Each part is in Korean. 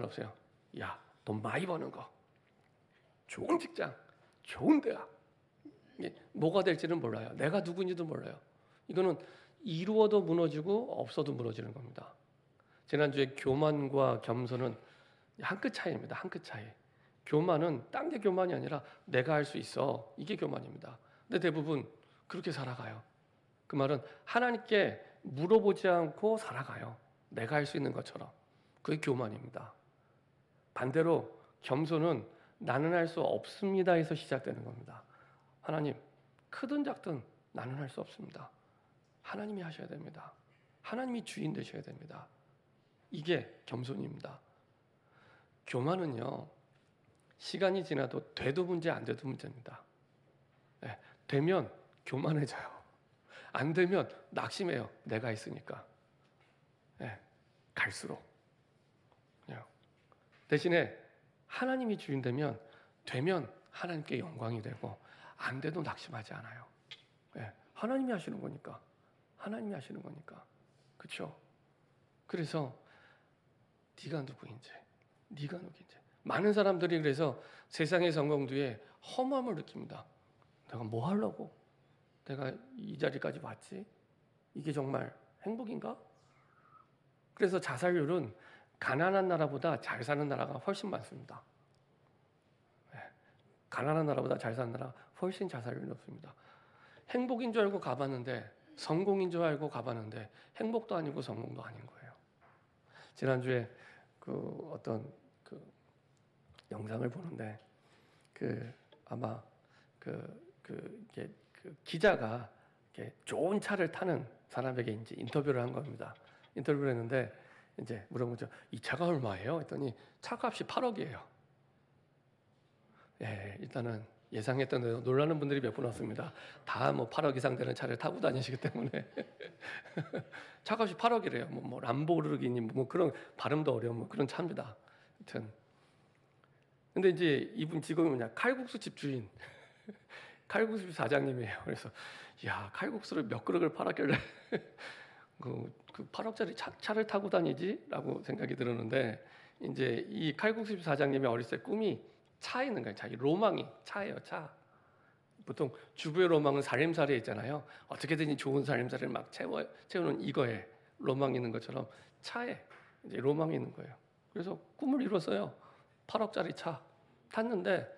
없어요? 야, 돈 많이 버는 거, 좋은 직장, 좋은 대학. 이게 뭐가 될지는 몰라요. 내가 누군지도 몰라요. 이거는 이루어도 무너지고 없어도 무너지는 겁니다. 지난주에 교만과 겸손은 한 끗 차이입니다. 한 끗 차이. 교만은 딴 게 교만이 아니라 내가 할 수 있어. 이게 교만입니다. 근데 대부분 그렇게 살아가요. 그 말은 하나님께 물어보지 않고 살아가요. 내가 할 수 있는 것처럼. 그게 교만입니다. 반대로 겸손은 나는 할 수 없습니다에서 시작되는 겁니다. 하나님, 크든 작든 나는 할 수 없습니다. 하나님이 하셔야 됩니다. 하나님이 주인 되셔야 됩니다. 이게 겸손입니다. 교만은요, 시간이 지나도 돼도 문제 안 돼도 문제입니다. 네, 되면 교만해져요. 안 되면 낙심해요. 내가 있으니까. 네, 갈수록. 대신에 하나님이 주인 되면 하나님께 영광이 되고 안 돼도 낙심하지 않아요. 네, 하나님이 하시는 거니까. 하나님이 하시는 거니까. 그렇죠? 그래서 네가 누구인지, 네가 누구인지. 많은 사람들이 그래서 세상의 성공 뒤에 허무함을 느낍니다. 내가 뭐 하려고? 내가 이 자리까지 왔지? 이게 정말 행복인가? 그래서 자살률은 가난한 나라보다 잘 사는 나라가 훨씬 많습니다. 네. 가난한 나라보다 잘 사는 나라가 훨씬 자살률이 높습니다. 행복인 줄 알고 가봤는데, 성공인 줄 알고 가봤는데 행복도 아니고 성공도 아닌 거예요. 지난주에 어떤 영상을 보는데 아마 기자가 좋은 차를 타는 사람에게 이제 인터뷰를 한 겁니다. 인터뷰를 했는데 이제 물어본 거죠. 이 차가 얼마예요? 했더니 차값이 8억이에요. 예, 일단은 예상했던 대로 놀라는 분들이 몇 분 왔습니다. 다 뭐 8억 이상 되는 차를 타고 다니시기 때문에 차값이 8억이래요. 뭐 람보르기니 뭐 그런 발음도 어려운 뭐 그런 차입니다. 하여튼 근데 이제 이분 직업이 뭐냐? 칼국수 집 주인, 칼국수 집 사장님이에요. 그래서 야, 칼국수를 몇 그릇을 팔았길래 그 8억짜리 차를 타고 다니지라고 생각이 들었는데 이제 이 칼국수 집 사장님의 어렸을 때 꿈이 차에 있는 거예요. 자기 로망이 차예요. 차. 보통 주부의 로망은 살림살이에 있잖아요. 어떻게든 좋은 살림살이를 막 채우는 이거에 로망이 있는 것처럼 차에 이제 로망이 있는 거예요. 그래서 꿈을 이뤘어요. 8억짜리 차 탔는데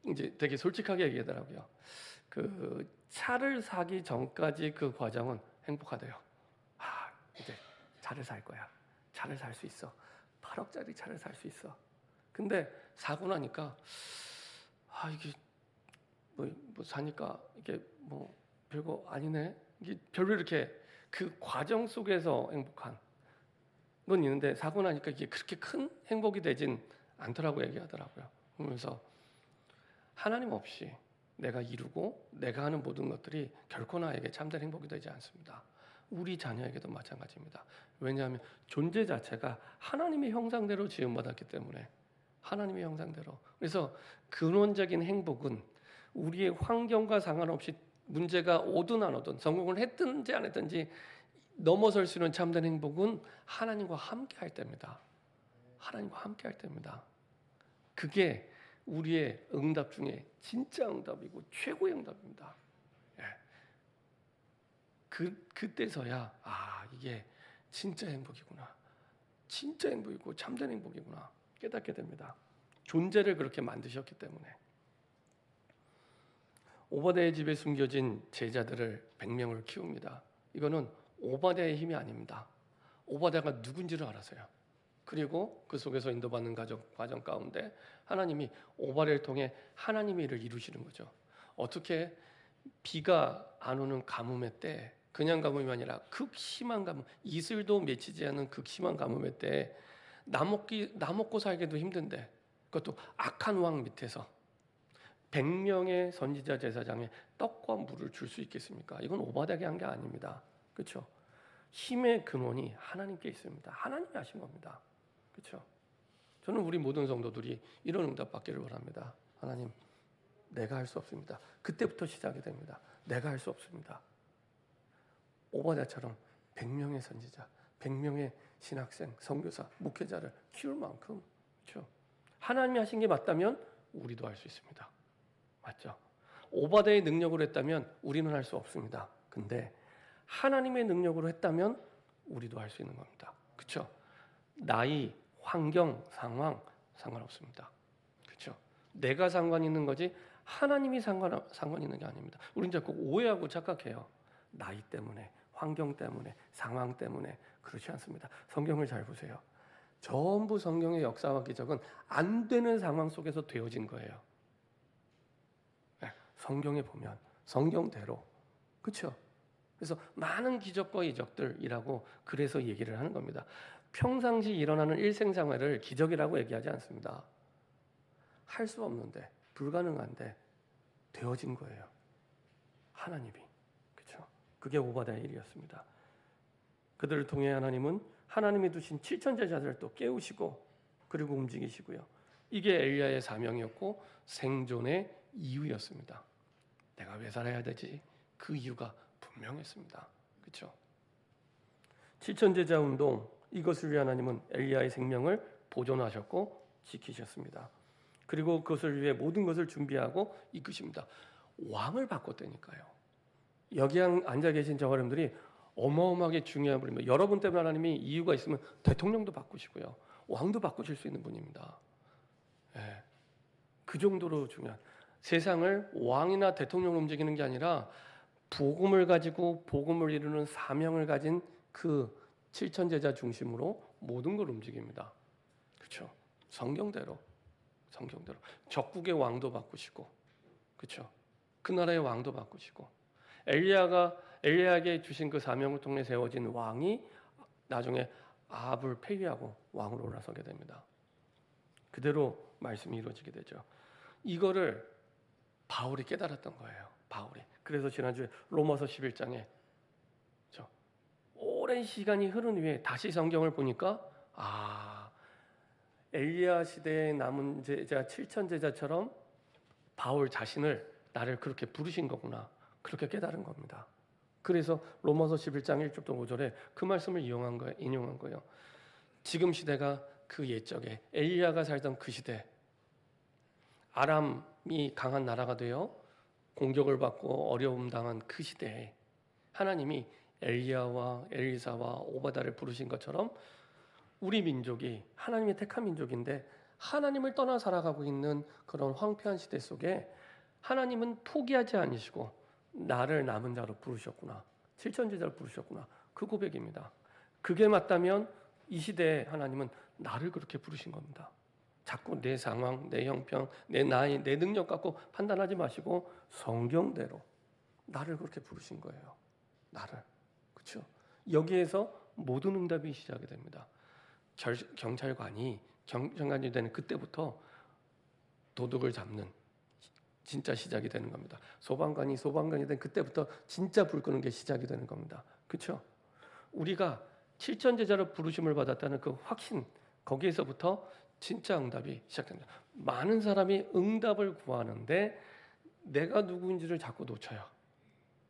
이제 되게 솔직하게 얘기하더라고요. 그 차를 사기 전까지 그 과정은 행복하대요. 아, 이제 차를 살 거야. 차를 살 수 있어. 8억짜리 차를 살 수 있어. 근데 사고 나니까 이게 뭐 사니까 이게 뭐 별거 아니네. 이게 별로 이렇게 그 과정 속에서 행복한 건 있는데 사고 나니까 이게 그렇게 큰 행복이 되진 않더라고 얘기하더라고요. 그러면서 하나님 없이 내가 이루고 내가 하는 모든 것들이 결코 나에게 참된 행복이 되지 않습니다. 우리 자녀에게도 마찬가지입니다. 왜냐하면 존재 자체가 하나님의 형상대로 지음받았기 때문에 하나님의 형상대로. 그래서 근원적인 행복은 우리의 환경과 상관없이 문제가 오든 안 오든 성공을 했든지 안 했든지 넘어설 수 있는 참된 행복은 하나님과 함께 할 때입니다. 하나님과 함께 할 때입니다. 그게 우리의 응답 중에 진짜 응답이고 최고의 응답입니다. 예. 그때서야 이게 진짜 행복이구나. 진짜 행복이고 참된 행복이구나. 깨닫게 됩니다. 존재를 그렇게 만드셨기 때문에. 오바댜의 집에 숨겨진 제자들을 100명을 키웁니다. 이거는 오바댜의 힘이 아닙니다. 오바댜가 누군지를 알아서요. 그리고 그 속에서 인도받는 과정 가운데 하나님이 오바댜를 통해 하나님의 일을 이루시는 거죠. 어떻게 비가 안 오는 가뭄의 때, 그냥 가뭄이 아니라 극심한 가뭄, 이슬도 맺히지 않는 극심한 가뭄의 때 나 먹고 살기도 힘든데 그것도 악한 왕 밑에서 100명의 선지자 제사장에 떡과 물을 줄 수 있겠습니까? 이건 오바댜가 한 게 아닙니다. 그렇죠? 힘의 근원이 하나님께 있습니다. 하나님이 하신 겁니다. 그렇죠? 저는 우리 모든 성도들이 이런 응답 받기를 바랍니다. 하나님, 내가 할 수 없습니다. 그때부터 시작이 됩니다. 내가 할 수 없습니다. 오바댜처럼 100명의 선지자, 100명의 신학생, 선교사, 목회자를 키울 만큼, 그렇죠? 하나님이 하신 게 맞다면 우리도 할 수 있습니다. 맞죠? 오바댜의 능력으로 했다면 우리는 할 수 없습니다. 근데 하나님의 능력으로 했다면 우리도 할 수 있는 겁니다. 그렇죠? 나이, 환경, 상황 상관없습니다. 그렇죠? 내가 상관 있는 거지 하나님이 상관 있는 게 아닙니다. 우리는 자꾸 오해하고 착각해요. 나이 때문에, 환경 때문에, 상황 때문에. 그렇지 않습니다. 성경을 잘 보세요. 전부 성경의 역사와 기적은 안 되는 상황 속에서 되어진 거예요. 성경에 보면 성경대로, 그렇죠? 그래서 많은 기적과 이적들이라고 그래서 얘기를 하는 겁니다. 평상시 일어나는 일생생활을 기적이라고 얘기하지 않습니다. 할 수 없는데, 불가능한데 되어진 거예요. 하나님이. 그렇죠? 그게 오바댜의 일이었습니다. 그들을 통해 하나님은 하나님이 두신 7천 제자들을 또 깨우시고 그리고 움직이시고요. 이게 엘리야의 사명이었고 생존의 이유였습니다. 내가 왜 살아야 되지? 그 이유가 분명했습니다. 그렇죠? 7천 제자 운동, 이것을 위해 하나님은 엘리야의 생명을 보존하셨고 지키셨습니다. 그리고 그것을 위해 모든 것을 준비하고 이끄십니다. 왕을 바꿨다니까요. 여기 앉아 계신 저 여러분들이 어마어마하게 중요한 분입니다. 여러분 때문에 하나님이 이유가 있으면 대통령도 바꾸시고요. 왕도 바꾸실 수 있는 분입니다. 예, 그 정도로 중요한, 세상을 왕이나 대통령으로 움직이는 게 아니라 복음을 가지고 복음을 이루는 사명을 가진 그 7천 제자 중심으로 모든 걸 움직입니다. 그렇죠? 성경대로 적국의 왕도 바꾸시고, 그렇죠? 그 나라의 왕도 바꾸시고, 엘리야에게 주신 그 사명을 통해 세워진 왕이 나중에 아합을 폐위하고 왕으로 올라서게 됩니다. 그대로 말씀이 이루어지게 되죠. 이거를 바울이 깨달았던 거예요. 바울이. 그래서 지난주에 로마서 11장에 오랜 시간이 흐른 후에 다시 성경을 보니까 엘리야 시대에 남은 제자 7천 제자처럼 바울 자신을 나를 그렇게 부르신 거구나. 그렇게 깨달은 겁니다. 그래서 로마서 11장 1절부터 5절에 그 말씀을 인용한 거예요. 지금 시대가 그 옛적에 엘리야가 살던 그 시대, 아람이 강한 나라가 되어 공격을 받고 어려움 당한 그 시대에 하나님이 엘리야와 엘리사와 오바댜를 부르신 것처럼 우리 민족이 하나님의 택한 민족인데 하나님을 떠나 살아가고 있는 그런 황폐한 시대 속에 하나님은 포기하지 않으시고 나를 남은 자로 부르셨구나. 7천 제자로 부르셨구나. 그 고백입니다. 그게 맞다면 이 시대에 하나님은 나를 그렇게 부르신 겁니다. 자꾸 내 상황, 내 형편, 내 나이, 내 능력 갖고 판단하지 마시고 성경대로 나를 그렇게 부르신 거예요. 나를. 그렇죠? 여기에서 모든 응답이 시작이 됩니다. 경찰관이 되는 그때부터 도둑을 잡는 진짜 시작이 되는 겁니다. 소방관이 된 그때부터 진짜 불 끄는 게 시작이 되는 겁니다. 그렇죠? 우리가 7천 제자로 부르심을 받았다는 그 확신, 거기에서부터 진짜 응답이 시작됩니다. 많은 사람이 응답을 구하는데 내가 누구인지를 자꾸 놓쳐요.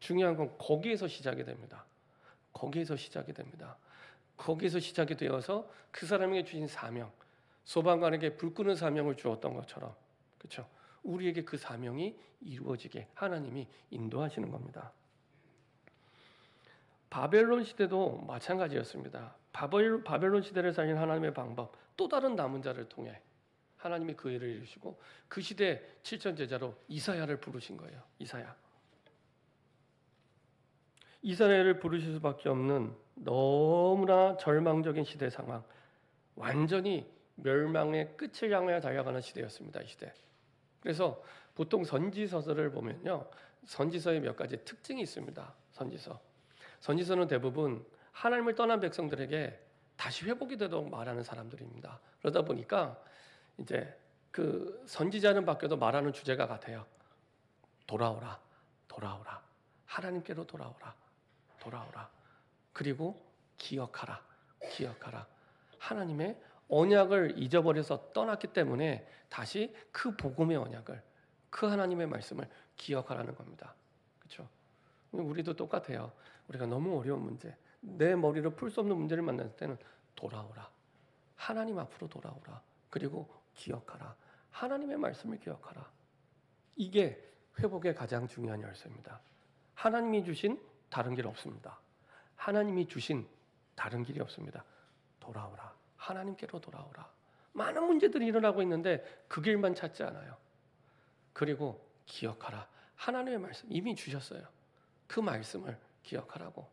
중요한 건 거기에서 시작이 됩니다. 거기에서 시작이 되어서 그 사람에게 주신 사명, 소방관에게 불 끄는 사명을 주었던 것처럼, 그렇죠? 우리에게 그 사명이 이루어지게 하나님이 인도하시는 겁니다. 바벨론 시대도 마찬가지였습니다. 바벨론 시대를 살린 하나님의 방법, 또 다른 남은 자를 통해 하나님이 그 일을 이루시고 그 시대 7천 제자로 이사야를 부르신 거예요. 이사야를 부르실 수밖에 없는 너무나 절망적인 시대 상황, 완전히 멸망의 끝을 향하여 달려가는 시대였습니다. 이 시대. 그래서 보통 선지서들을 보면요, 선지서에 몇 가지 특징이 있습니다. 선지서는 대부분 하나님을 떠난 백성들에게 다시 회복이 되도록 말하는 사람들입니다. 그러다 보니까 이제 그 선지자는 바뀌어도 말하는 주제가 같아요. 돌아오라. 하나님께로 돌아오라. 그리고 기억하라. 하나님의 언약을 잊어버려서 떠났기 때문에 다시 그 복음의 언약을, 그 하나님의 말씀을 기억하라는 겁니다. 그렇죠? 우리도 똑같아요. 우리가 너무 어려운 문제, 내 머리로 풀 수 없는 문제를 만났을 때는 돌아오라. 하나님 앞으로 돌아오라. 그리고 기억하라. 하나님의 말씀을 기억하라. 이게 회복의 가장 중요한 열쇠입니다. 하나님이 주신 다른 길 없습니다. 하나님이 주신 다른 길이 없습니다. 돌아오라. 하나님께로 돌아오라. 많은 문제들이 일어나고 있는데 그 길만 찾지 않아요. 그리고 기억하라. 하나님의 말씀 이미 주셨어요. 그 말씀을 기억하라고.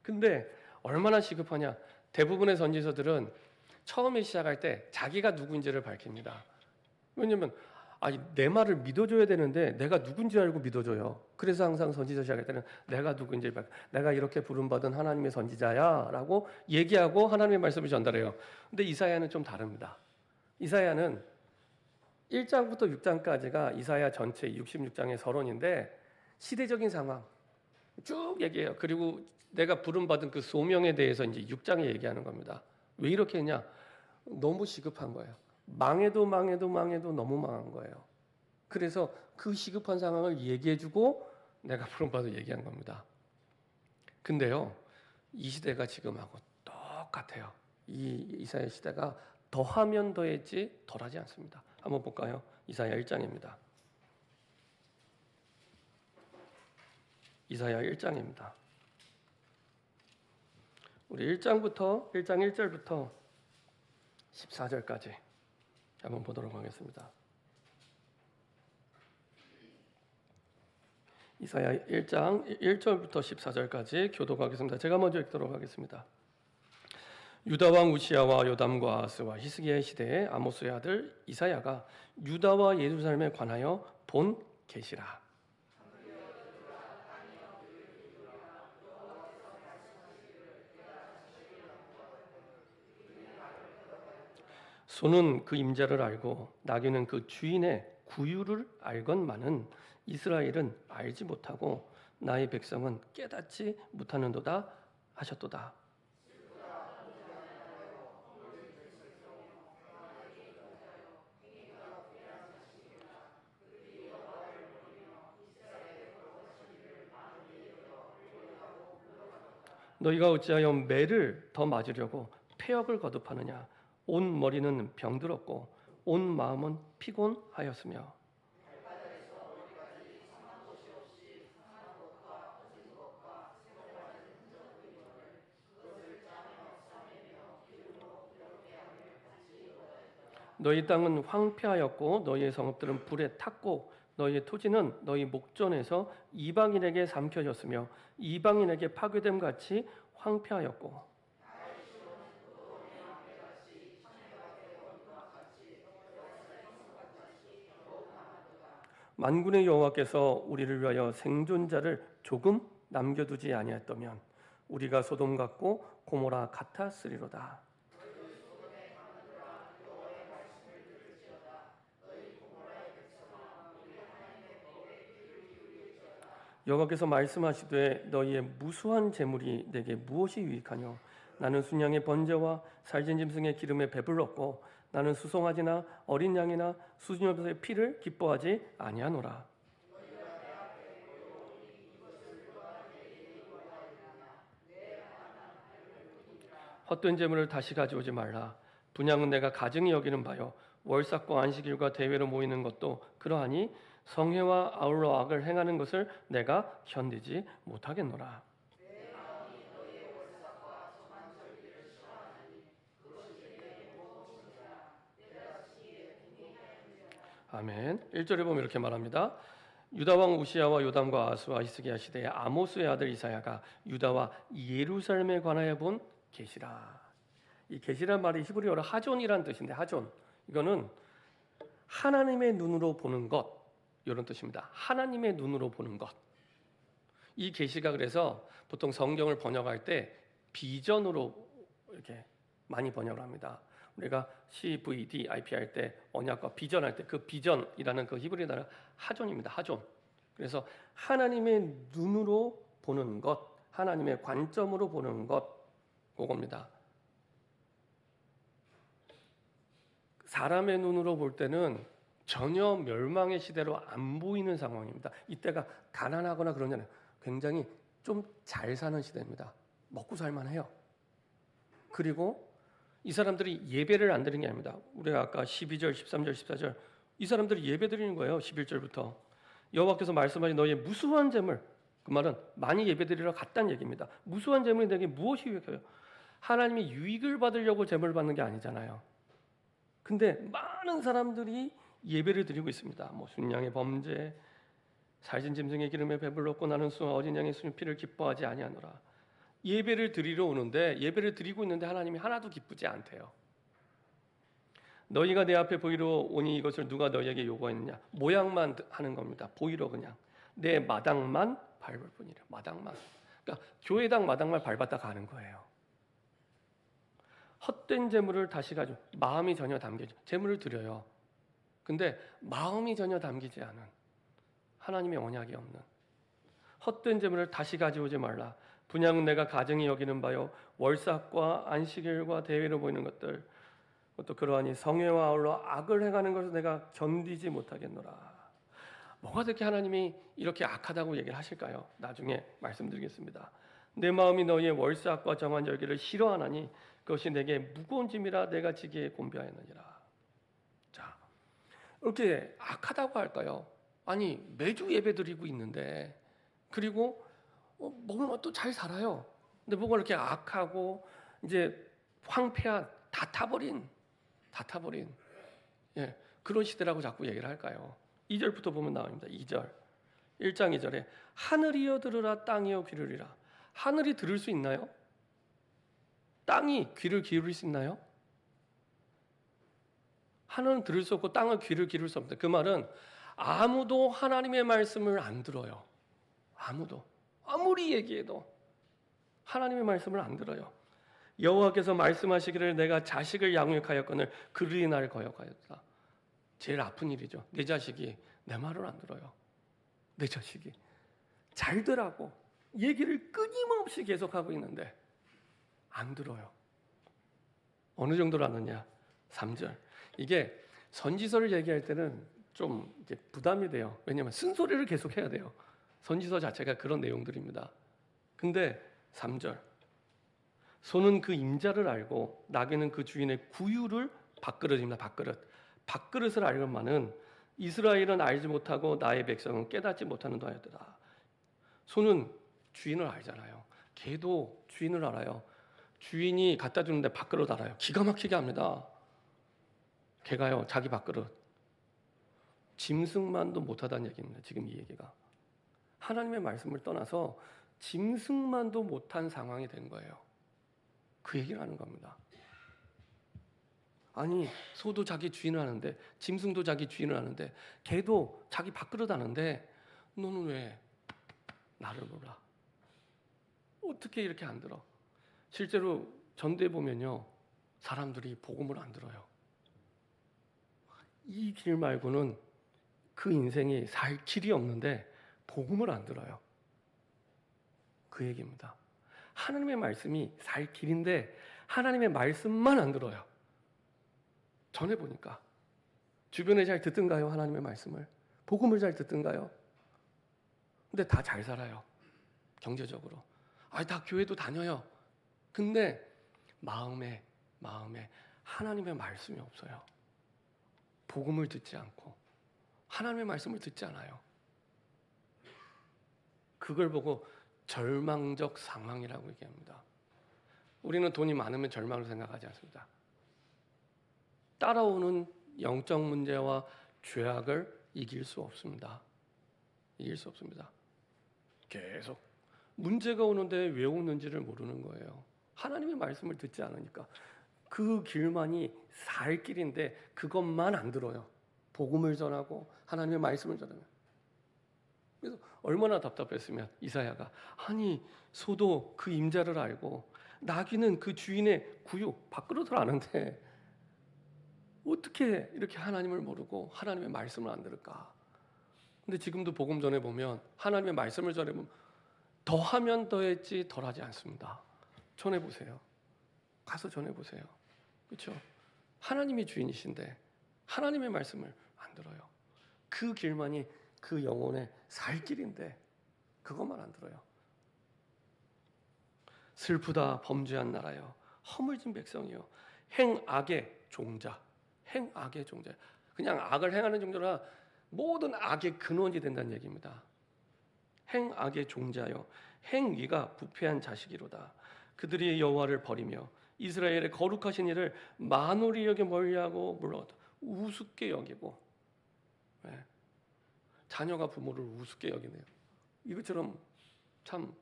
근데 얼마나 시급하냐. 대부분의 선지서들은 처음에 시작할 때 자기가 누구인지를 밝힙니다. 왜냐면 내 말을 믿어줘야 되는데 내가 누군지 알고 믿어줘요. 그래서 항상 선지서 시작할 때는 내가 누군지 내가 이렇게 부름받은 하나님의 선지자야 라고 얘기하고 하나님의 말씀을 전달해요. 근데 이사야는 좀 다릅니다. 이사야는 1장부터 6장까지가 이사야 전체 66장의 서론인데 시대적인 상황 쭉 얘기해요. 그리고 내가 부름받은 그 소명에 대해서 이제 6장에 얘기하는 겁니다. 왜 이렇게 했냐? 너무 시급한 거예요. 망해도 너무 망한 거예요. 그래서 그 시급한 상황을 얘기해주고 내가 부름받아 얘기한 겁니다. 근데요, 이 시대가 지금하고 똑같아요. 이 이사야 시대가 더하면 더했지 덜하지 않습니다. 한번 볼까요? 이사야 1장입니다. 이사야 1장입니다. 우리 1장 1절부터 14절까지 한번 보도록 하겠습니다. 이사야 1장 1절부터 14절까지 교독하겠습니다. 제가 먼저 읽도록 하겠습니다. 유다 왕 우시야와 요담과 아하스와 히스기야의 시대에 아모스의 아들 이사야가 유다와 예루살렘에 관하여 본 계시라. 소는 그 임자를 알고 나귀는 그 주인의 구유를 알건만은 이스라엘은 알지 못하고 나의 백성은 깨닫지 못하는도다 하셨도다. 너희가 어찌하여 매를 더 맞으려고 패역을 거듭하느냐. 온 머리는 병들었고 온 마음은 피곤하였으며 너희 땅은 황폐하였고 너희의 성읍들은 불에 탔고 너희의 토지는 너희 목전에서 이방인에게 삼켜졌으며 이방인에게 파괴됨 같이 황폐하였고 만군의 여호와께서 우리를 위하여 생존자를 조금 남겨두지 아니했다면 우리가 소돔 같고 고모라 같았으리로다. 여호와께서 말씀하시되 너희의 무수한 재물이 내게 무엇이 유익하뇨? 나는 순양의 번제와 살진 짐승의 기름에 배불렀고 나는 수송아지나 어린 양이나 수녀의 피를 기뻐하지 아니하노라. 헛된 재물을 다시 가져오지 말라. 분양은 내가 가증히 여기는 바요. 월삭과 안식일과 대회로 모이는 것도 그러하니 성회와 아울러 악을 행하는 것을 내가 견디지 못하겠노라. 아멘. 1절에 보면 이렇게 말합니다. 유다 왕 우시야와 요담과 아하스와 히스기야 시대에 아모스의 아들 이사야가 유다와 예루살렘에 관하여 본 계시라. 이 계시란 말이 히브리어로 하존이라는 뜻인데 하존 이거는 하나님의 눈으로 보는 것 이런 뜻입니다. 하나님의 눈으로 보는 것. 이 계시가 그래서 보통 성경을 번역할 때 비전으로 이렇게 많이 번역을 합니다. 우리가 CVD, IP 할 때 언약과 비전 할 때 그 비전이라는 그 히브리 단어 하존입니다. 하존. 그래서 하나님의 눈으로 보는 것, 하나님의 관점으로 보는 것 그겁니다. 사람의 눈으로 볼 때는 전혀 멸망의 시대로 안 보이는 상황입니다. 이때가 가난하거나 그러지 않아요. 굉장히 좀 잘 사는 시대입니다. 먹고 살만해요. 그리고 이 사람들이 예배를 안 드리는 게 아닙니다. 우리가 아까 12절, 13절, 14절 이 사람들이 예배 드리는 거예요. 11절부터 여호와께서 말씀하신 너희의 무수한 재물, 그 말은 많이 예배드리러 갔다는 얘기입니다. 무수한 재물이 내게 무엇이 유익해요? 하나님이 유익을 받으려고 재물을 받는 게 아니잖아요. 근데 많은 사람들이 예배를 드리고 있습니다. 뭐 순양의 범죄, 살진 짐승의 기름에 배불렀고 나는 어린 양의 순 피를 기뻐하지 아니하노라. 예배를 드리러 오는데 예배를 드리고 있는데 하나님이 하나도 기쁘지 않대요. 너희가 내 앞에 보이러 오니 이것을 누가 너희에게 요구했느냐? 모양만 하는 겁니다. 보이러 그냥 내 마당만 밟을 뿐이라. 마당만. 그러니까 교회당 마당만 밟았다 가는 거예요. 헛된 재물을 다시 가지고 마음이 전혀 담기지. 재물을 드려요. 근데 마음이 전혀 담기지 않은 하나님의 언약이 없는 헛된 재물을 다시 가져오지 말라. 분양은 내가 가증히 여기는 바요 월삭과 안식일과 대회로 보이는 것들 또 그러하니 성회와 아울러 악을 행하는 것을 내가 견디지 못하겠노라. 뭐가 그렇게 하나님이 이렇게 악하다고 얘기를 하실까요? 나중에 말씀드리겠습니다. 내 마음이 너희의 월삭과 정한 절기를 싫어하나니 그것이 내게 무거운 짐이라 내가 지기에 곤비하였느니라. 자, 이렇게 악하다고 할까요? 아니 매주 예배드리고 있는데 그리고 먹으면 또 잘 살아요. 근데 뭐가 이렇게 악하고 이제 황폐한 다 타버린 그런 시대라고 자꾸 얘기를 할까요? 2절부터 보면 나옵니다. 2절 1장 2절에 하늘이여 들으라 땅이여 귀르리라. 하늘이 들을 수 있나요? 땅이 귀를 기울일 수 있나요? 하늘은 들을 수 없고 땅은 귀를 기울일 수 없다. 그 말은 아무도 하나님의 말씀을 안 들어요. 아무도 아무리 얘기해도 하나님의 말씀을 안 들어요. 여호와께서 말씀하시기를 내가 자식을 양육하였거늘 그들이 나를 거역하였다. 제일 아픈 일이죠. 내 자식이 내 말을 안 들어요. 내 자식이 잘들라고 얘기를 끊임없이 계속하고 있는데 안 들어요. 어느 정도로 아느냐? 3절. 이게 선지서를 얘기할 때는 좀 이제 부담이 돼요. 왜냐하면 쓴소리를 계속 해야 돼요. 선지서 자체가 그런 내용들입니다. 근데 3절. 소는 그 임자를 알고 나귀는 그 주인의 구유를 밥그릇입니다. 밥그릇을 알건만은 이스라엘은 알지 못하고 나의 백성은 깨닫지 못하는 하였더라. 소는 주인을 알잖아요. 개도 주인을 알아요. 주인이 갖다 주는데 밥그릇 알아요. 기가 막히게 합니다. 개가요 자기 밥그릇. 짐승만도 못하다는 얘기입니다. 지금 이 얘기가. 하나님의 말씀을 떠나서 짐승만도 못한 상황이 된 거예요. 그 얘기를 하는 겁니다. 아니 소도 자기 주인을 아는데 짐승도 자기 주인을 아는데 개도 자기 밥그릇 아는데 너는 왜 나를 몰라? 어떻게 이렇게 안 들어? 실제로 전도에 보면요 사람들이 복음을 안 들어요. 이 길 말고는 그 인생이 살 길이 없는데 복음을 안 들어요. 그 얘기입니다. 하나님의 말씀이 살 길인데 하나님의 말씀만 안 들어요. 전해보니까 주변에 잘 듣든가요? 하나님의 말씀을 복음을 잘 듣든가요? 근데 다 잘 살아요. 경제적으로 다 교회도 다녀요. 근데 마음에 하나님의 말씀이 없어요. 복음을 듣지 않고 하나님의 말씀을 듣지 않아요. 그걸 보고 절망적 상황이라고 얘기합니다. 우리는 돈이 많으면 절망을 생각하지 않습니다. 따라오는 영적 문제와 죄악을 이길 수 없습니다. 계속 문제가 오는데 왜 오는지를 모르는 거예요. 하나님의 말씀을 듣지 않으니까. 그 길만이 살 길인데 그것만 안 들어요. 복음을 전하고 하나님의 말씀을 전하면. 그래서 얼마나 답답했으면 이사야가 아니 소도 그 임자를 알고 나귀는 그 주인의 구유 밥그릇을 아는데 어떻게 이렇게 하나님을 모르고 하나님의 말씀을 안 들을까? 근데 지금도 복음 전해 보면 하나님의 말씀을 전해 보면 더하면 더했지 덜하지 않습니다. 전해 보세요. 가서 전해 보세요. 그렇죠? 하나님이 주인이신데 하나님의 말씀을 안 들어요. 그 길만이 그 영혼의 살 길인데 그것만 안 들어요. 슬프다 범죄한 나라여, 허물진 백성이여, 행악의 종자, 행악의 종자. 그냥 악을 행하는 정도라 모든 악의 근원이 된다는 얘기입니다. 행악의 종자여, 행위가 부패한 자식이로다. 그들이 여호와를 버리며 이스라엘의 거룩하신 이를 만홀히 여겨 멀리하고 물러가다. 우습게 여기고, 네. 자녀가 부모를 우습게 여기네요. 이것처럼 참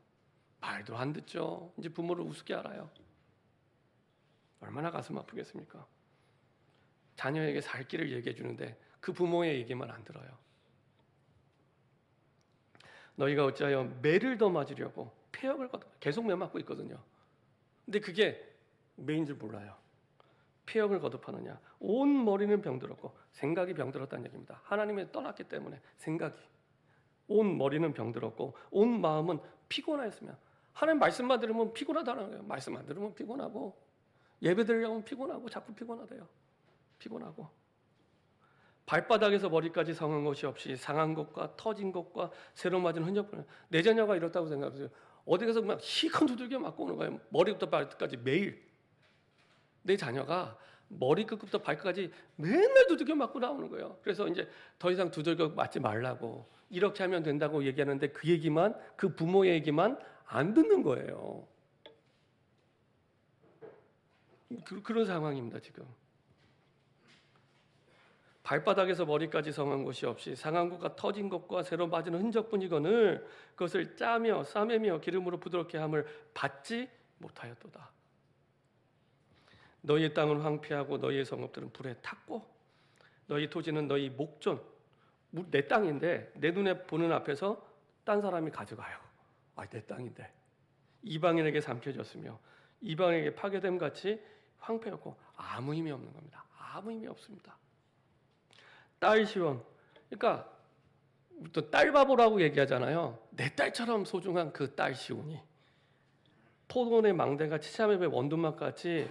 말도 안 듣죠. 이제 부모를 우습게 알아요. 얼마나 가슴 아프겠습니까? 자녀에게 살 길을 얘기해 주는데 그 부모의 얘기만 안 들어요. 너희가 어찌하여 매를 더 맞으려고 폐역을 계속 매 맞고 있거든요. 근데 그게 매인 줄 몰라요. 폐역을 거듭하느냐. 온 머리는 병들었고, 생각이 병들었다는 얘기입니다. 하나님을 떠났기 때문에 생각이, 온 머리는 병들었고 온 마음은 피곤하였으며, 하나님 말씀만 들으면 피곤하다는 거예요. 말씀 안 들으면 피곤하고, 예배 드리려면 피곤하고, 자꾸 피곤하대요. 피곤하고, 발바닥에서 머리까지 성한 것이 없이 상한 것과 터진 것과 새로 맞은 흔적뿐. 내 자녀가 이렇다고 생각하세요. 어디 가서 막 시큰 두들겨 맞고 오는 거예요. 머리부터 발끝까지 매일. 내 자녀가 머리끝부터 발끝까지 맨날 두들겨 맞고 나오는 거예요. 그래서 이제 더 이상 두들겨 맞지 말라고, 이렇게 하면 된다고 얘기하는데 그 얘기만, 그 부모의 얘기만 안 듣는 거예요. 그런 상황입니다, 지금. 발바닥에서 머리까지 성한 것이 없이 상한 것과 터진 것과 새로 맞은 흔적뿐이거늘 그것을 짜며 싸매며 기름으로 부드럽게 함을 받지 못하였도다. 너희의 땅은 황폐하고 너희의 성읍들은 불에 탔고 너희 토지는 너희 목전, 내 땅인데 내 눈에 보는 앞에서 딴 사람이 가져가요. 내 땅인데. 이방인에게 삼켜졌으며 이방인에게 파괴됨 같이 황폐였고 아무 힘이 없는 겁니다. 아무 힘이 없습니다. 딸 시원, 그러니까 또 딸바보라고 얘기하잖아요. 내 딸처럼 소중한 그 딸 시온이 포도원의 망대가 치참의 원두막같이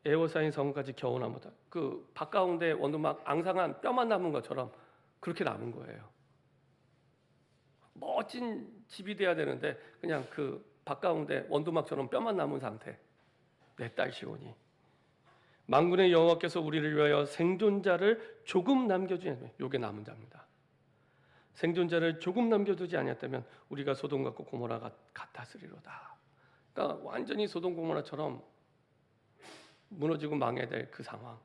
에워싸인 성까지 겨우 남았다. 그 밭가운데 원두막 앙상한 뼈만 남은 것처럼 그렇게 남은 거예요. 멋진 집이 돼야 되는데 그냥 그 밭가운데 원두막처럼 뼈만 남은 상태. 내 딸 시온이, 만군의 여호와께서 우리를 위하여 생존자를 조금 남겨주냐. 요게 남은 자입니다. 생존자를 조금 남겨두지 아니었다면 우리가 소돔과 고모라 같았으리로다. 그러니까 완전히 소돔 고모라처럼 무너지고 망해야 될 그 상황.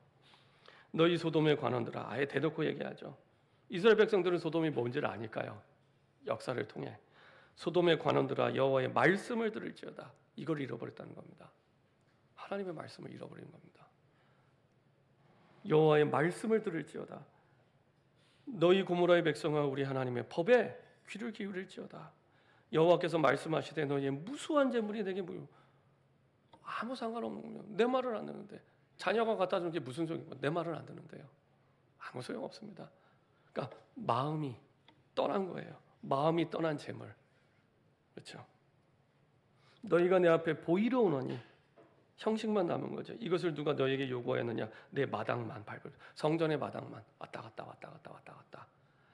너희 소돔의 관원들아, 아예 대놓고 얘기하죠. 이스라엘 백성들은 소돔이 뭔지를 아니까요. 역사를 통해 소돔의 관원들아 여호와의 말씀을 들을지어다. 이걸 잃어버렸다는 겁니다. 하나님의 말씀을 잃어버린 겁니다. 여호와의 말씀을 들을지어다. 너희 고모라의 백성아 우리 하나님의 법에 귀를 기울일지어다. 여호와께서 말씀하시되 너희의 무수한 재물이 내게 무효. 아무 상관없는 거면 내 말을 안 듣는데, 자녀가 갖다 주는 게 무슨 소용이고 내 말을 안 듣는데요. 아무 소용 없습니다. 그러니까 마음이 떠난 거예요. 마음이 떠난 재물. 그렇죠? 너희가 내 앞에 보이러 오노니 형식만 남은 거죠. 이것을 누가 너에게 요구하였느냐? 내 마당만 밟을, 성전의 마당만 왔다 갔다.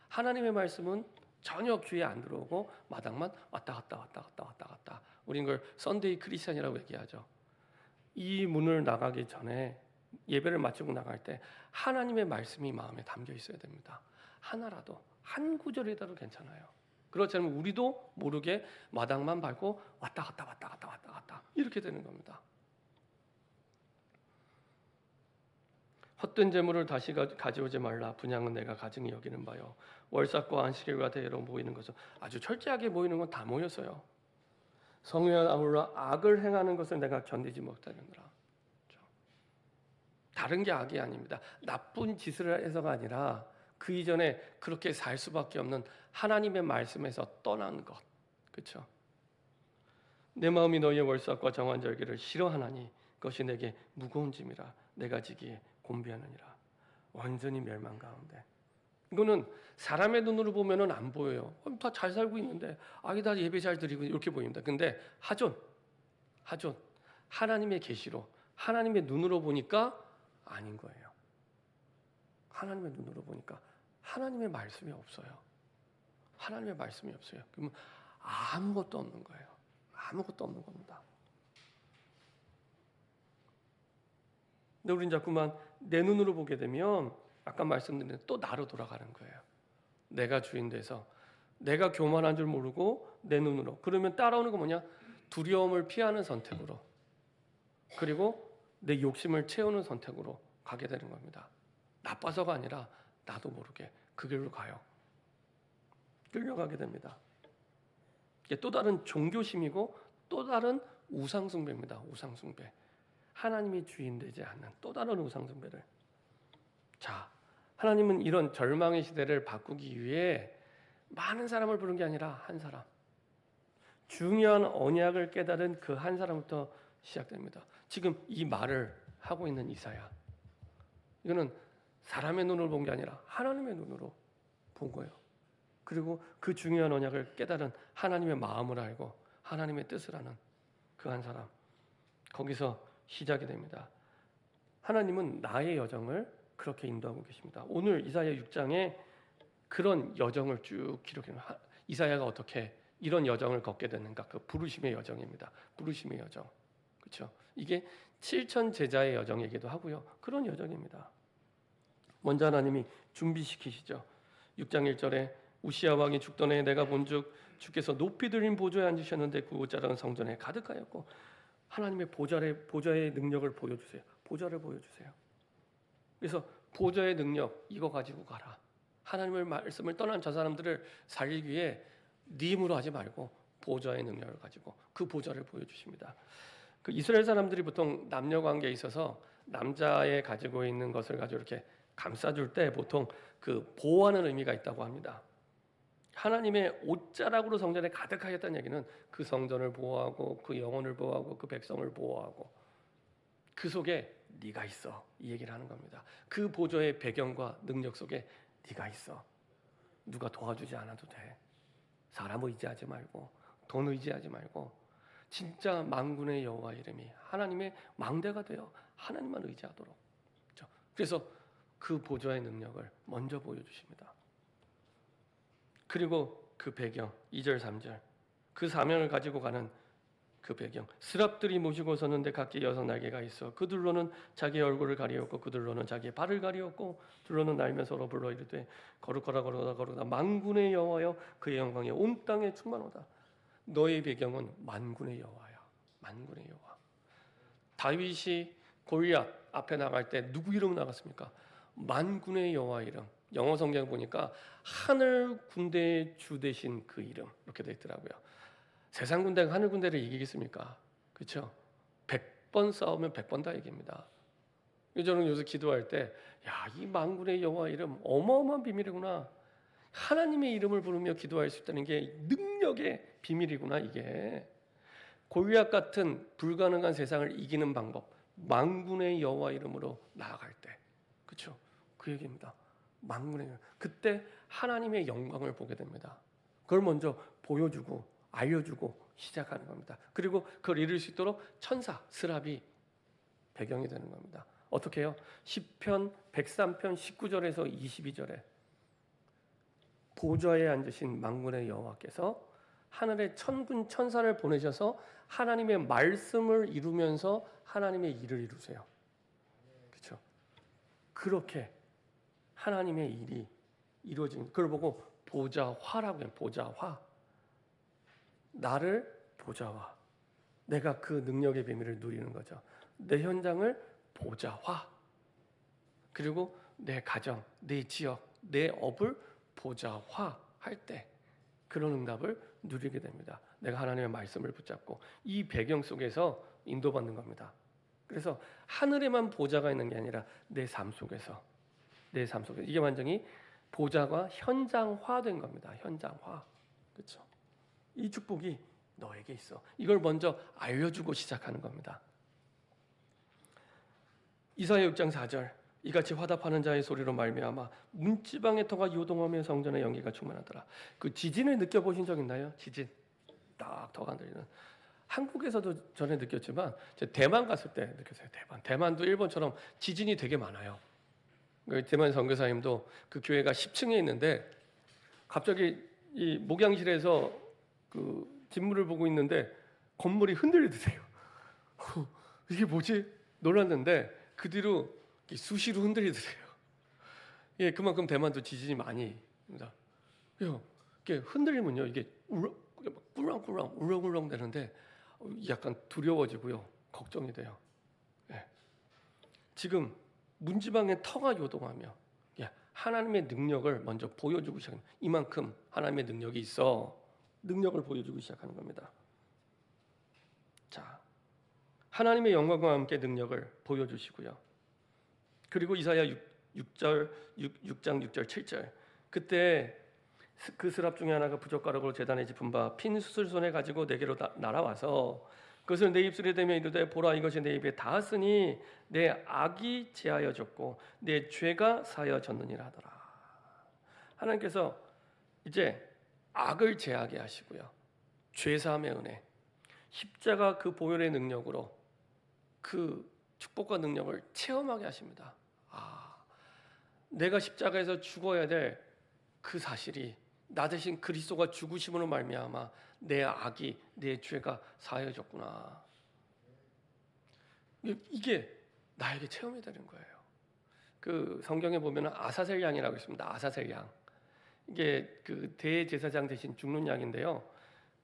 하나님의 말씀은 전혀 귀에 안 들어오고 마당만 왔다 갔다. 우린 그걸 선데이 크리스찬이라고 얘기하죠. 이 문을 나가기 전에, 예배를 마치고 나갈 때 하나님의 말씀이 마음에 담겨 있어야 됩니다. 하나라도, 한 구절이라도 괜찮아요. 그렇지 않으면 우리도 모르게 마당만 밟고 왔다 갔다 이렇게 되는 겁니다. 헛된 재물을 다시 가져오지 말라. 분양은 내가 가증히 여기는 바요. 월삭과 안식일과 대회로 모이는 것은, 아주 철저하게 모이는 건 다 모였어요. 성회와 아울러 악을 행하는 것을 내가 견디지 못하느니라. 그렇죠? 다른 게 악이 아닙니다. 나쁜 짓을 해서가 아니라 그 이전에 그렇게 살 수밖에 없는 하나님의 말씀에서 떠난 것. 그렇죠? 내 마음이 너희의 월삭과 정한 절기를 싫어하나니 그것이 내게 무거운 짐이라. 내가 지기에 곤비하느니라. 완전히 멸망 가운데. 이거는 사람의 눈으로 보면은 안 보여요. 다 잘 살고 있는데, 다 예배 잘 드리고 이렇게 보입니다. 근데 하존, 하나님의 계시로, 하나님의 눈으로 보니까 아닌 거예요. 하나님의 눈으로 보니까 하나님의 말씀이 없어요. 하나님의 말씀이 없어요. 그러면 아무것도 없는 거예요. 아무것도 없는 겁니다. 근데 우린 자꾸만 내 눈으로 보게 되면 아까 말씀드린 또 나로 돌아가는 거예요. 내가 주인 돼서 내가 교만한 줄 모르고 내 눈으로. 그러면 따라오는 거 뭐냐? 두려움을 피하는 선택으로. 그리고 내 욕심을 채우는 선택으로 가게 되는 겁니다. 나빠서가 아니라 나도 모르게 그 길로 가요. 끌려가게 됩니다. 이게 또 다른 종교심이고 또 다른 우상숭배입니다. 우상숭배. 하나님이 주인 되지 않는 또 다른 우상숭배를. 자, 하나님은 이런 절망의 시대를 바꾸기 위해 많은 사람을 부른 게 아니라 한 사람. 중요한 언약을 깨달은 그 한 사람부터 시작됩니다. 지금 이 말을 하고 있는 이사야. 이거는 사람의 눈으로 본 게 아니라 하나님의 눈으로 본 거예요. 그리고 그 중요한 언약을 깨달은 하나님의 마음을 알고 하나님의 뜻을 아는 그 한 사람. 거기서 시작이 됩니다. 하나님은 나의 여정을 그렇게 인도하고 계십니다. 오늘 이사야 6장에 그런 여정을 쭉 기록해요. 이사야가 어떻게 이런 여정을 걷게 됐는가? 그 부르심의 여정입니다. 부르심의 여정. 그렇죠? 이게 7천 제자의 여정이기도 하고요. 그런 여정입니다. 먼저 하나님이 준비시키시죠. 6장 1절에 우시야 왕이 죽던 해에 내가 본즉 주께서 높이 들린 보좌에 앉으셨는데 그 옷자락은 성전에 가득하였고 하나님의 보좌의 능력을 보여주세요. 보좌를 보여주세요. 그래서 보좌의 능력 이거 가지고 가라. 하나님의 말씀을 떠난 저 사람들을 살리기 위해 네 힘으로 하지 말고 보좌의 능력을 가지고 그 보좌를 보여주십니다. 그 이스라엘 사람들이 보통 남녀 관계에 있어서 남자의 가지고 있는 것을 가지고 이렇게 감싸줄 때 보통 그 보호하는 의미가 있다고 합니다. 하나님의 옷자락으로 성전에 가득하겠다는 얘기는 그 성전을 보호하고 그 영혼을 보호하고 그 백성을 보호하고 그 속에 네가 있어 이 얘기를 하는 겁니다. 그 보좌의 배경과 능력 속에 네가 있어. 누가 도와주지 않아도 돼. 사람 의지하지 말고 돈 의지하지 말고 진짜 만군의 여호와 이름이 하나님의 망대가 되어 하나님만 의지하도록. 그래서 그 보좌의 능력을 먼저 보여주십니다. 그리고 그 배경 2절 3절 그 사명을 가지고 가는 그 배경 스랍들이 모시고 섰는데 각기 6날개가 있어 그들로는 자기의 얼굴을 가리었고 그들로는 자기의 발을 가리었고 둘로는 날면서 서로 불러 이르되 거룩하라 거룩하라 거룩하라 만군의 여호와여 그의 영광이 온 땅에 충만하다. 너의 배경은 만군의 여호와야. 만군의 여호와. 다윗이 골리앗 앞에 나갈 때 누구 이름 나갔습니까? 만군의 여호와 이름. 영어 성경 보니까 하늘 군대의 주 되신 그 이름 이렇게 되어 있더라고요. 세상 군대가 하늘 군대를 이기겠습니까? 그렇죠? 100번 싸우면 100번 다 이깁니다. 저는 요새 기도할 때 이 만군의 여호와 이름 어마어마한 비밀이구나. 하나님의 이름을 부르며 기도할 수 있다는 게 능력의 비밀이구나. 이게 골리앗 같은 불가능한 세상을 이기는 방법 만군의 여호와 이름으로 나아갈 때 그렇죠? 그 얘기입니다. 만군의 그때 하나님의 영광을 보게 됩니다. 그걸 먼저 보여주고 알려주고 시작하는 겁니다. 그리고 그걸 이룰 수 있도록 천사 스랍이 배경이 되는 겁니다. 어떻게 해요? 시편 103편 19절에서 22절에 보좌에 앉으신 만군의 여호와께서 하늘에 천군 천사를 보내셔서 하나님의 말씀을 이루면서 하나님의 일을 이루세요. 그렇죠? 그렇게 하나님의 일이 이루어진 그걸 보고 보좌화라고 해요. 보좌화. 나를 보좌화. 내가 그 능력의 비밀을 누리는 거죠. 내 현장을 보좌화. 그리고 내 가정, 내 지역, 내 업을 보좌화 할 때 그런 응답을 누리게 됩니다. 내가 하나님의 말씀을 붙잡고 이 배경 속에서 인도받는 겁니다. 그래서 하늘에만 보좌가 있는 게 아니라 내 삶 속에서 이게 완전히 보좌가 현장화된 겁니다. 현장화. 그렇죠? 이 축복이 너에게 있어. 이걸 먼저 알려주고 시작하는 겁니다. 이사야 6장 4절 이같이 화답하는 자의 소리로 말미암아 문지방의 터가 요동하며 성전의 연기가 충만하더라. 그 지진을 느껴보신 적 있나요? 지진 딱 터가 들리는. 한국에서도 전에 느꼈지만 대만 갔을 때 느꼈어요. 대만도 일본처럼 지진이 되게 많아요. 대만 선교사님도 그 교회가 10층에 있는데 갑자기 이 목양실에서 그 진물을 보고 있는데 건물이 흔들리더래요. 이게 뭐지? 놀랐는데 그 뒤로 수시로 흔들리더래요. 예, 그만큼 대만도 지진이 많이 입니다. 이게 흔들리면요, 이게 꿀렁꿀렁 울렁울렁 되는데 약간 두려워지고요, 걱정이 돼요. 예. 지금 문지방의 터가 요동하며 하나님의 능력을 먼저 보여주고 시작합니다. 이만큼 하나님의 능력이 있어 능력을 보여주고 시작하는 겁니다. 자, 하나님의 영광과 함께 능력을 보여주시고요. 그리고 이사야 6장 6절 7절 그때 그 스랍 중에 하나가 부젓가락으로 제단에 짚은 바 핀 수술손에 가지고 내게로 날아와서 그것을 내 입술에 대며 이르되 보라 이것이 내 입에 닿았으니 내 악이 제하여졌고 내 죄가 사하여졌느니라 하더라. 하나님께서 이제 악을 제하게 하시고요, 죄사함의 은혜, 십자가 그 보혈의 능력으로 그 축복과 능력을 체험하게 하십니다. 내가 십자가에서 죽어야 될 그 사실이 나 대신 그리스도가 죽으심으로 말미암아 내 악이, 내 죄가 사하여졌구나. 이게 나에게 체험이 되는 거예요. 그 성경에 보면 아사셀 양이라고 있습니다. 아사셀 양. 이게 그 대제사장 대신 죽는 양인데요.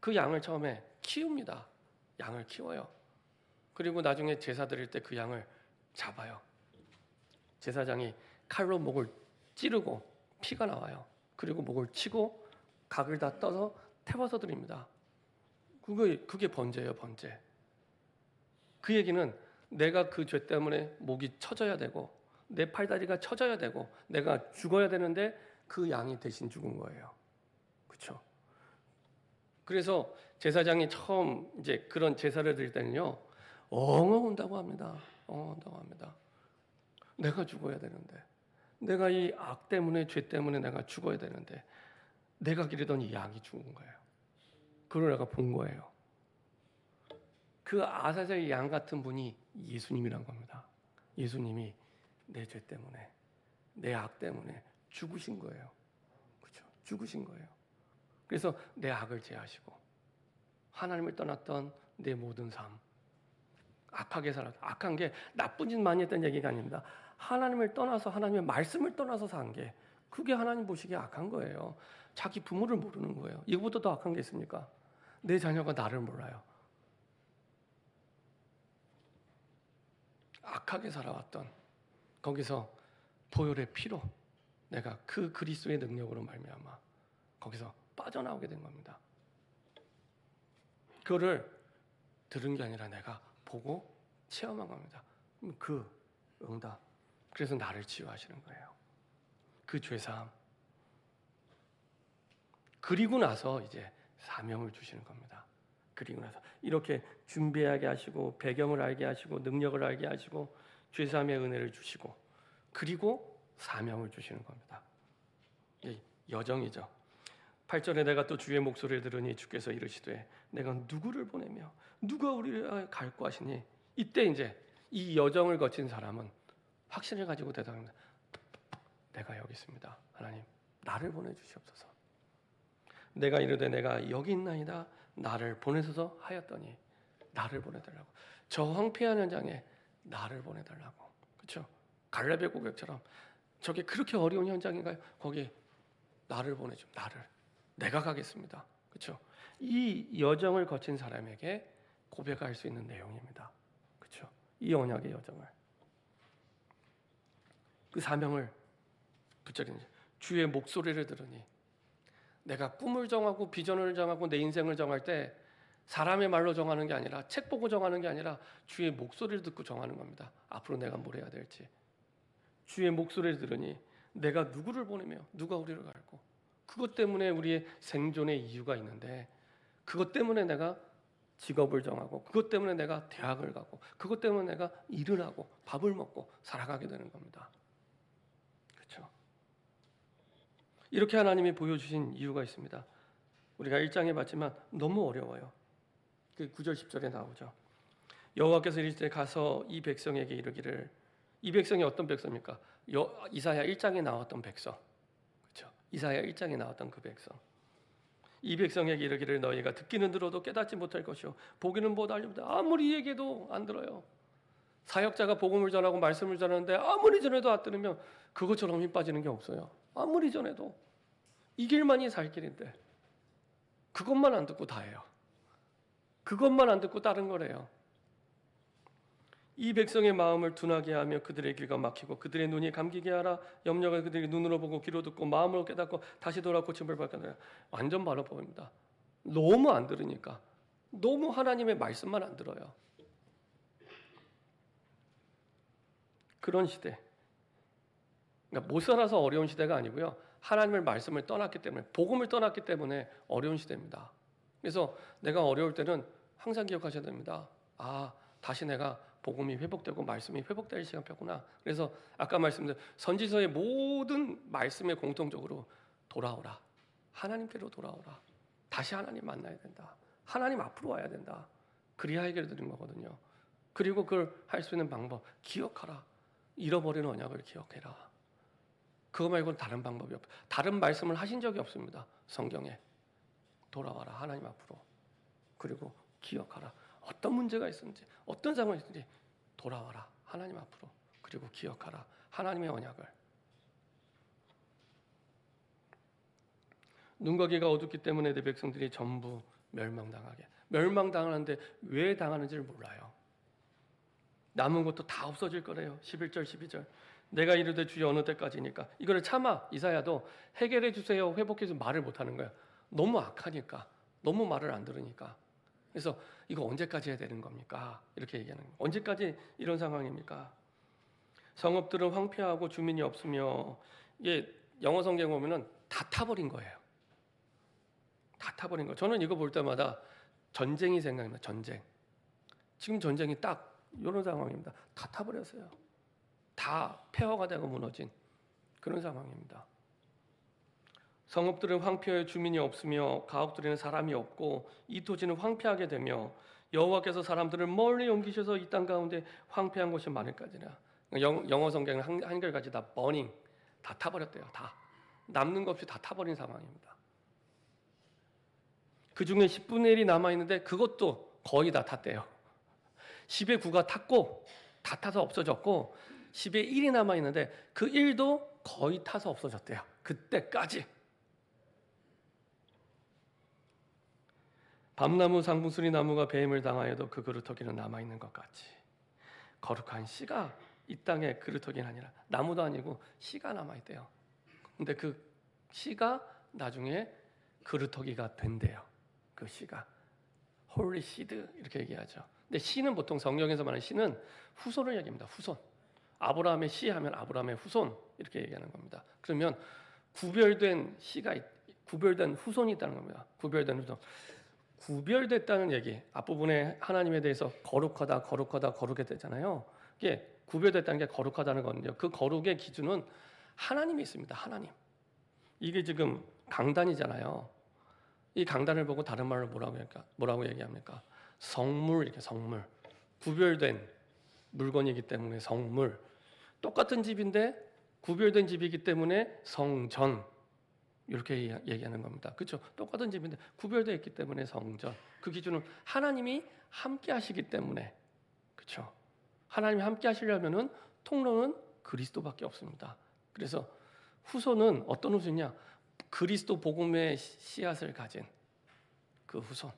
그 양을 처음에 키웁니다. 양을 키워요. 그리고 나중에 제사 드릴 때 그 양을 잡아요. 제사장이 칼로 목을 찌르고 피가 나와요. 그리고 목을 치고 각을 다 떠서 태워서 드립니다. 그게 번제예요, 번제. 그 얘기는 내가 그 죄 때문에 목이 쳐져야 되고 내 팔다리가 쳐져야 되고 내가 죽어야 되는데 그 양이 대신 죽은 거예요. 그렇죠? 그래서 제사장이 처음 이제 그런 제사를 드릴 때는요, 엉엉 운다고 합니다. 엉엉 운다고 합니다. 내가 죽어야 되는데, 내가 이 악 때문에, 죄 때문에 내가 죽어야 되는데 내가 기르던 이 양이 죽은 거예요. 그걸 내가 본 거예요. 그 아사셀 양 같은 분이 예수님이란 겁니다. 예수님이 내 죄 때문에, 내 악 때문에 죽으신 거예요. 그렇죠? 죽으신 거예요. 그래서 내 악을 제하시고 하나님을 떠났던 내 모든 삶, 악하게 살았. 악한 게 나쁜 짓 많이 했던 얘기가 아닙니다. 하나님을 떠나서, 하나님의 말씀을 떠나서 산 게, 그게 하나님 보시기에 악한 거예요. 자기 부모를 모르는 거예요. 이거보다 더 악한 게 있습니까? 내 자녀가 나를 몰라요. 악하게 살아왔던 거기서 보혈의 피로 내가 그 그리스도의 능력으로 말미암아 거기서 빠져나오게 된 겁니다. 그거를 들은 게 아니라 내가 보고 체험한 겁니다. 그 응답. 그래서 나를 치유하시는 거예요. 그 죄사함. 그리고 나서 이제 사명을 주시는 겁니다. 그리고 나서 이렇게 준비하게 하시고 배경을 알게 하시고 능력을 알게 하시고 죄사함의 은혜를 주시고 그리고 사명을 주시는 겁니다. 여정이죠. 8절에 내가 또 주의 목소리를 들으니 주께서 이르시되 내가 누구를 보내며 누가 우리를 갈고 하시니, 이때 이제 이 여정을 거친 사람은 확신을 가지고 대답합니다. 내가 여기 있습니다. 하나님, 나를 보내주시옵소서. 내가 이르되 내가 여기 있나이다. 나를 보내소서 하였더니 나를 보내달라고. 저 황폐한 현장에 나를 보내달라고. 그렇죠? 갈렙의 고백처럼 저게 그렇게 어려운 현장인가요? 거기 나를 보내줘. 나를. 내가 가겠습니다. 그렇죠? 이 여정을 거친 사람에게 고백할 수 있는 내용입니다. 그렇죠? 이 언약의 여정을. 그 사명을 붙잡는 주의 목소리를 들으니, 내가 꿈을 정하고 비전을 정하고 내 인생을 정할 때 사람의 말로 정하는 게 아니라, 책 보고 정하는 게 아니라 주의 목소리를 듣고 정하는 겁니다. 앞으로 내가 뭘 해야 될지. 주의 목소리를 들으니 내가 누구를 보내며 누가 우리를 갈고, 그것 때문에 우리의 생존의 이유가 있는데, 그것 때문에 내가 직업을 정하고, 그것 때문에 내가 대학을 가고, 그것 때문에 내가 일을 하고 밥을 먹고 살아가게 되는 겁니다. 그렇죠? 이렇게 하나님이 보여주신 이유가 있습니다. 우리가 1장에 봤지만 너무 어려워요. 그 9절 10절에 나오죠. 여호와께서 이르시되 가서 이 백성에게 이르기를. 이 백성이 어떤 백성입니까? 이사야 1장에 나왔던 백성. 그렇죠? 이사야 1장에 나왔던 그 백성. 이 백성에게 이르기를 너희가 듣기는 들어도 깨닫지 못할 것이요 보기는 못 알려. 아무리 얘기해도 안 들어요. 사역자가 복음을 전하고 말씀을 전하는데 아무리 전해도 안 들으면 그것처럼 힘 빠지는 게 없어요. 아무리 전해도 이 길만이 살 길인데 그것만 안 듣고 다 해요. 그것만 안 듣고 다른 거래요. 이 백성의 마음을 둔하게 하며 그들의 길과 막히고 그들의 눈이 감기게 하라. 염려가 그들이 눈으로 보고 귀로 듣고 마음으로 깨닫고 다시 돌아 고침을 받거나. 완전 반어법입니다. 너무 안 들으니까, 너무 하나님의 말씀만 안 들어요. 그런 시대. 그러니까 못 살아서 어려운 시대가 아니고요. 하나님의 말씀을 떠났기 때문에, 복음을 떠났기 때문에 어려운 시대입니다. 그래서 내가 어려울 때는 항상 기억하셔야 됩니다. 아, 다시 내가 복음이 회복되고 말씀이 회복될 시간표구나. 그래서 아까 말씀드린 선지서의 모든 말씀에 공통적으로 돌아오라. 하나님께로 돌아오라. 다시 하나님 만나야 된다. 하나님 앞으로 와야 된다. 그래야 해결되는 거거든요. 그리고 그걸 할 수 있는 방법, 기억하라. 잃어버린 언약을 기억해라. 그거 말고는 다른 방법이 없어요. 다른 말씀을 하신 적이 없습니다. 성경에. 돌아와라. 하나님 앞으로. 그리고 기억하라. 어떤 문제가 있든지 어떤 상황이 있든지 돌아와라. 하나님 앞으로. 그리고 기억하라. 하나님의 언약을. 눈과 귀가 어둡기 때문에 내 백성들이 전부 멸망당하게. 멸망당하는데 왜 당하는지를 몰라요. 남은 것도 다 없어질 거래요. 11절 12절. 내가 이르되 주여 어느 때까지니까. 이거를 참아. 이사야도 해결해 주세요. 회복해서 말을 못하는 거야. 너무 악하니까. 너무 말을 안 들으니까. 그래서 이거 언제까지 해야 되는 겁니까? 이렇게 얘기하는 거예요. 언제까지 이런 상황입니까? 성읍들은 황폐하고 주민이 없으며, 이게 영어 성경 보면은 다 타버린 거예요. 다 타버린 거. 저는 이거 볼 때마다 전쟁이 생각납니다. 전쟁. 지금 전쟁이 딱 이런 상황입니다. 다 타버렸어요. 다 폐허가 되고 무너진 그런 상황입니다. 성읍들은 황폐하여 주민이 없으며 가옥들에는 사람이 없고 이 토지는 황폐하게 되며 여호와께서 사람들을 멀리 옮기셔서 이 땅 가운데 황폐한 곳이 많을까지나. 영어 성경은 한결같이 다 버닝, 다 타버렸대요. 다 남는 것 없이 다 타버린 상황입니다. 그 중에 10분의 1이 남아 있는데 그것도 거의 다 탔대요. 10의 9가 탔고 다 타서 없어졌고 10의 1이 남아 있는데 그 1도 거의 타서 없어졌대요. 그때까지. 밤나무 상붕수리 나무가 배임을 당하여도 그 그루터기는 남아 있는 것 같이 거룩한 씨가 이 땅에 그루터기는 아니라 나무도 아니고 씨가 남아 있대요. 근데 그 씨가 나중에 그루터기가 된대요. 그 씨가 홀리 시드 이렇게 얘기하죠. 근데 씨는 보통 성경에서 말하는 씨는 후손을 얘기합니다. 후손. 아브라함의 씨 하면 아브라함의 후손 이렇게 얘기하는 겁니다. 그러면 구별된 씨가 구별된 후손이 있다는 겁니다. 구별된 후손. 구별됐다는 얘기. 앞부분에 하나님에 대해서 거룩하다, 거룩하다, 거룩했잖아요. 이게 구별됐다는 게 거룩하다는 거는요. 그 거룩의 기준은 하나님이 있습니다. 하나님. 이게 지금 강단이잖아요. 이 강단을 보고 다른 말로 뭐라고 얘기합니까? 성물, 이렇게 성물. 구별된 물건이기 때문에 성물. 똑같은 집인데 구별된 집이기 때문에 성전. 이렇게 얘기하는 겁니다. 그렇죠? 똑같은 집인데 구별되어 있기 때문에 성전. 그 기준은 하나님이 함께 하시기 때문에. 그렇죠? 하나님이 함께 하시려면은 통로는 그리스도밖에 없습니다. 그래서 후손은 어떤 후손이냐? 그리스도 복음의 씨앗을 가진 그 후손.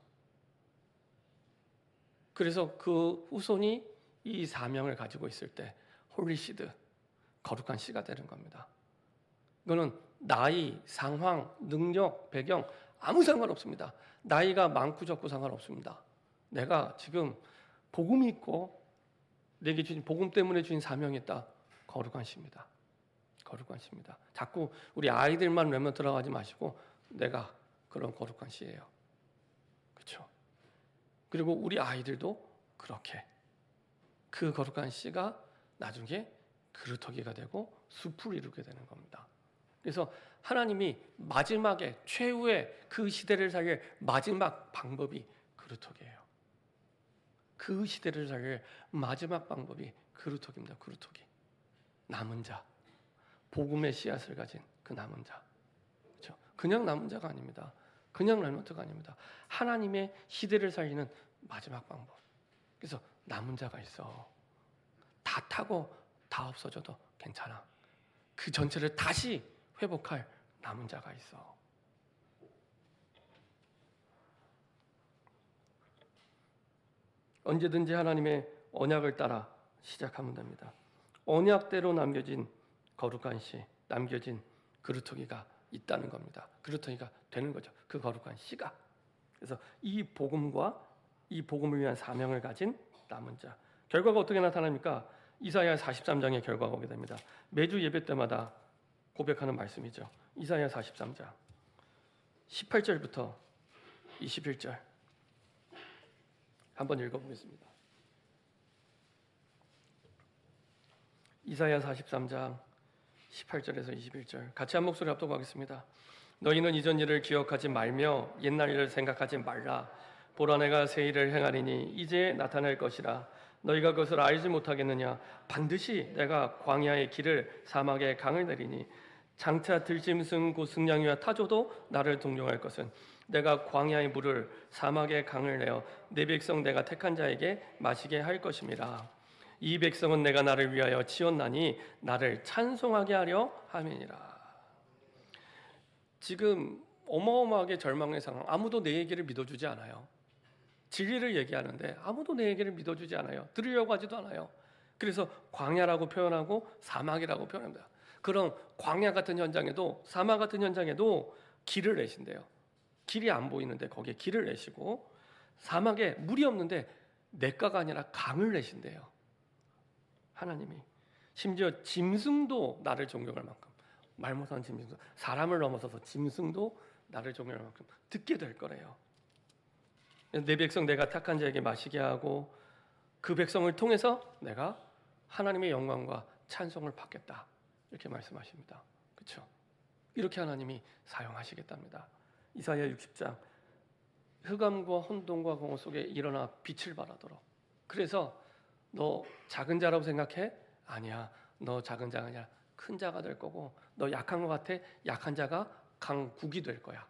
그래서 그 후손이 이 사명을 가지고 있을 때 홀리시드, 거룩한 씨가 되는 겁니다. 이거는 나이, 상황, 능력, 배경 아무 상관없습니다. 나이가 많고 적고 상관없습니다. 내가 지금 복음이 있고 내게 주신 복음 때문에 주신 사명이 있다. 거룩한 씨입니다. 거룩한 씨입니다. 자꾸 우리 아이들만 외면 들어가지 마시고 내가 그런 거룩한 씨예요. 그렇죠? 그리고 우리 아이들도 그렇게 그 거룩한 씨가 나중에 그루터기가 되고 숲을 이루게 되는 겁니다. 그래서 하나님이 마지막에 최후의 그 시대를 살릴 마지막 방법이 그루터기예요. 그 시대를 살릴 마지막 방법이 그루터기입니다. 그루터기. 남은 자. 복음의 씨앗을 가진 그 남은 자. 그렇죠? 그냥 남은 자가 아닙니다. 그냥 렘넌트가 아닙니다. 하나님의 시대를 살리는 마지막 방법. 그래서 남은 자가 있어. 다 타고 다 없어져도 괜찮아. 그 전체를 다시 회복할 남은 자가 있어. 언제든지 하나님의 언약을 따라 시작하면 됩니다. 언약대로 남겨진 거룩한 씨, 남겨진 그루터기가 있다는 겁니다. 그루터기가 되는 거죠. 그 거룩한 씨가. 그래서 이 복음과 이 복음을 위한 사명을 가진 남은 자. 결과가 어떻게 나타납니까? 이사야 43장의 결과가 오게 됩니다. 매주 예배 때마다 고백하는 말씀이죠. 이사야 43장 18절부터 21절 한번 읽어보겠습니다. 이사야 43장 18절에서 21절 같이 한 목소리 합독하겠습니다. 너희는 이전 일을 기억하지 말며 옛날 일을 생각하지 말라. 보라 내가 새 일을 행하리니 이제 나타날 것이라. 너희가 그것을 알지 못하겠느냐? 반드시 내가 광야의 길을 사막의 강을 내리니 장차 들짐승 곧 승냥이와 타조도 나를 동경할 것은 내가 광야의 물을 사막의 강을 내어 내 백성 내가 택한 자에게 마시게 할 것임이라. 이 백성은 내가 나를 위하여 지었나니 나를 찬송하게 하려 함이니라. 지금 어마어마하게 절망의 상황, 아무도 내 얘기를 믿어주지 않아요. 진리를 얘기하는데 아무도 내 얘기를 믿어주지 않아요. 들으려고 하지도 않아요. 그래서 광야라고 표현하고 사막이라고 표현합니다. 그런 광야 같은 현장에도 사막 같은 현장에도 길을 내신대요. 길이 안 보이는데 거기에 길을 내시고 사막에 물이 없는데 냇가가 아니라 강을 내신대요. 하나님이 심지어 짐승도 나를 존경할 만큼, 말 못하는 짐승도, 사람을 넘어서서 짐승도 나를 존경할 만큼 듣게 될 거래요. 내 백성 내가 택한 자에게 마시게 하고 그 백성을 통해서 내가 하나님의 영광과 찬송을 받겠다, 이렇게 말씀하십니다. 그렇죠? 이렇게 하나님이 사용하시겠답니다. 이사야 60장 흑암과 혼돈과 공허 속에 일어나 빛을 발하도록. 그래서 너 작은 자라고 생각해? 아니야. 너 작은 자가 아니라 큰 자가 될 거고, 너 약한 것 같아? 약한 자가 강국이 될 거야.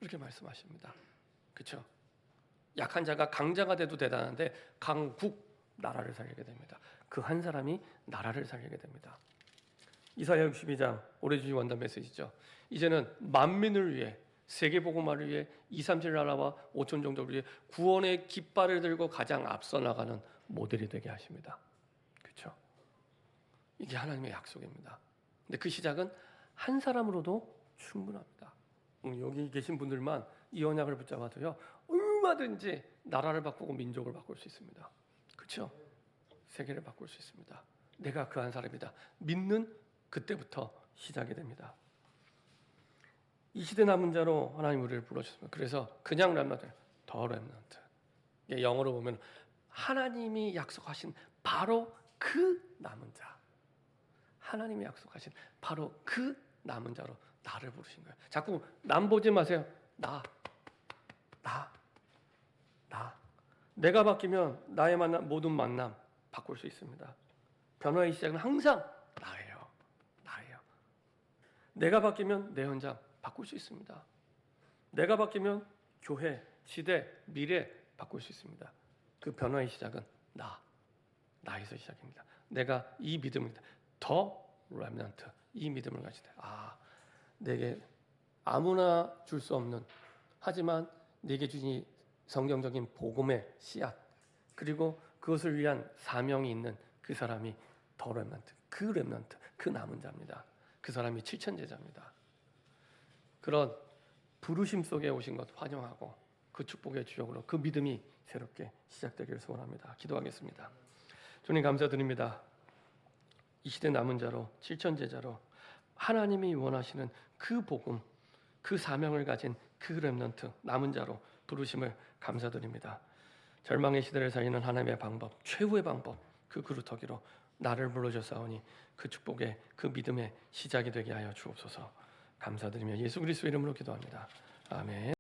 이렇게 말씀하십니다. 그렇죠? 약한 자가 강자가 돼도 대단한데 강국, 나라를 살리게 됩니다. 그 한 사람이 나라를 살리게 됩니다. 이사야 62장 올해 주신 원단 메시지죠. 이제는 만민을 위해, 세계복음화를 위해, 2, 3, 7 나라와 5천 종족을 위해 구원의 깃발을 들고 가장 앞서 나가는 모델이 되게 하십니다. 그렇죠? 이게 하나님의 약속입니다. 근데 그 시작은 한 사람으로도 충분합니다. 여기 계신 분들만 이 언약을 붙잡아도요, 얼마든지 나라를 바꾸고 민족을 바꿀 수 있습니다. 그렇죠? 세계를 바꿀 수 있습니다. 내가 그 한 사람이다 믿는 그때부터 시작이 됩니다. 이 시대 남은 자로 하나님 우리를 불러주셨습니다. 그래서 그냥 렘넌트, 더 렘넌트. 영어로 보면 하나님이 약속하신 바로 그 남은 자, 하나님이 약속하신 바로 그 남은 자로 나를 부르신 거예요. 자꾸 남 보지 마세요. 나. 내가 바뀌면 나의 모든 만남 바꿀 수 있습니다. 변화의 시작은 항상 나예요. 내가 바뀌면 내 현장 바꿀 수 있습니다. 내가 바뀌면 교회, 시대, 미래 바꿀 수 있습니다. 그 변화의 시작은 나에서 시작입니다. 내가 이 믿음입니다. 더 렘넌트, 이 믿음을 가질 때, 내게 아무나 줄 수 없는, 하지만 내게 주신 성경적인 복음의 씨앗, 그리고 그것을 위한 사명이 있는 그 사람이 더 렘넌트, 그 남은 자입니다. 그 사람이 7천 제자입니다. 그런 부르심 속에 오신 것 환영하고 그 축복의 주역으로 그 믿음이 새롭게 시작되기를 소원합니다. 기도하겠습니다. 주님 감사드립니다. 이 시대 남은 자로, 7천 제자로 하나님이 원하시는 그 복음, 그 사명을 가진 그 렘넌트, 남은 자로 부르심을 감사드립니다. 절망의 시대를 살리는 하나님의 방법, 최후의 방법, 그 그루터기로 나를 불러주사오니 그 축복의, 그 믿음의 시작이 되게 하여 주옵소서. 감사드리며 예수 그리스도 이름으로 기도합니다. 아멘.